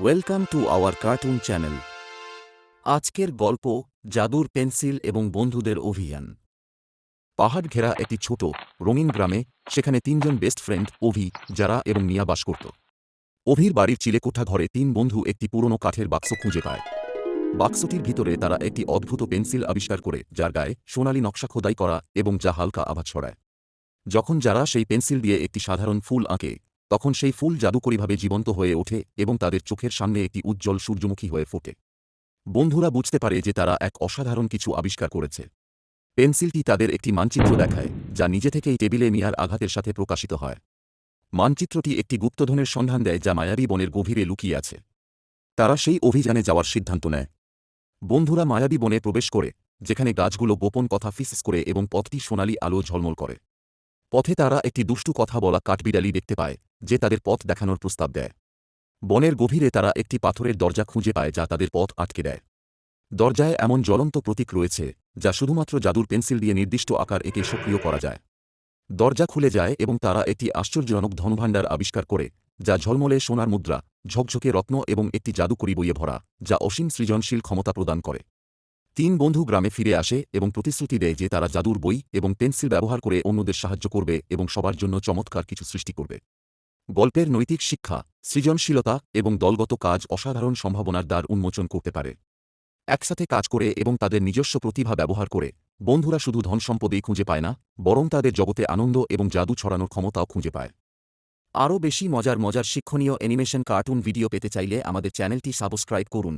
Welcome to our cartoon channel. আজকের গল্প জাদুর পেন্সিল এবং বন্ধুদের অভিযান। পাহাড় ঘেরা একটি ছোট রঙিন গ্রামে সেখানে তিনজন বেস্ট ফ্রেন্ড অভি, যারা এবং মিয়া বাস করত। অভির বাড়ির চিলেকোঠা ঘরে তিন বন্ধু একটি পুরনো কাঠের বাক্স খুঁজে পায়। বাক্সটির ভিতরে তারা একটি অদ্ভুত পেন্সিল আবিষ্কার করে, যার গায়ে সোনালি নকশা খোদাই করা এবং যা হালকা আভা ছড়ায়। যখন যারা সেই পেন্সিল দিয়ে একটি সাধারণ ফুল আঁকে, তখন সেই ফুল জাদুকরীভাবে জীবন্ত হয়ে ওঠে এবং তাদের চোখের সামনে একটি উজ্জ্বল সূর্যমুখী হয়ে ফোটে। বন্ধুরা বুঝতে পারে যে তারা এক অসাধারণ কিছু আবিষ্কার করেছে। পেন্সিলটি তাদের একটি মানচিত্র দেখায়, যা নিজে থেকেই টেবিলে মিয়ার আঘাতের সাথে প্রকাশিত হয়। মানচিত্রটি একটি গুপ্তধনের সন্ধান দেয় যা মায়াবী বনের গভীরে লুকিয়ে আছে। তারা সেই অভিযানে যাওয়ার সিদ্ধান্ত নেয়। বন্ধুরা মায়াবী বনে প্রবেশ করে, যেখানে গাছগুলো গোপন কথা ফিসফিস করে এবং পথটি সোনালি আলো ঝলমল করে। পথে তারা একটি দুষ্টু কথা বলা কাঠবিড়ালি দেখতে পায়, যে তাদের পথ দেখানোর প্রস্তাব দেয়। বনের গভীরে তারা একটি পাথরের দরজা খুঁজে পায় যা তাদের পথ আটকে দেয়। দরজায় এমন জ্বলন্ত প্রতীক রয়েছে, যা শুধুমাত্র জাদুর পেন্সিল দিয়ে নির্দিষ্ট আকার এঁকে সক্রিয় করা যায়। দরজা খুলে যায় এবং তারা একটি আশ্চর্যজনক ধনভাণ্ডার আবিষ্কার করে, যা ঝলমলে সোনার মুদ্রা, ঝকঝকে রত্ন এবং একটি জাদুকরী বইয়ে ভরা, যা অসীম সৃজনশীল ক্ষমতা প্রদান করে। তিন বন্ধু গ্রামে ফিরে আসে এবং প্রতিশ্রুতি দেয় যে তারা জাদুর বই এবং পেন্সিল ব্যবহার করে অন্যদের সাহায্য করবে এবং সবার জন্য চমৎকার কিছু সৃষ্টি করবে। গল্পের নৈতিক শিক্ষা: সৃজনশীলতা এবং দলগত কাজ অসাধারণ সম্ভাবনার দ্বার উন্মোচন করতে পারে। একসাথে কাজ করে এবং তাদের নিজস্ব প্রতিভা ব্যবহার করে, বন্ধুরা শুধু ধনসম্পদেই খুঁজে পায় না, বরং তাদের জগতে আনন্দ এবং জাদু ছড়ানোর ক্ষমতাও খুঁজে পায়। আরও বেশি মজার শিক্ষণীয় অ্যানিমেশন কার্টুন ভিডিও পেতে চাইলে আমাদের চ্যানেলটি সাবস্ক্রাইব করুন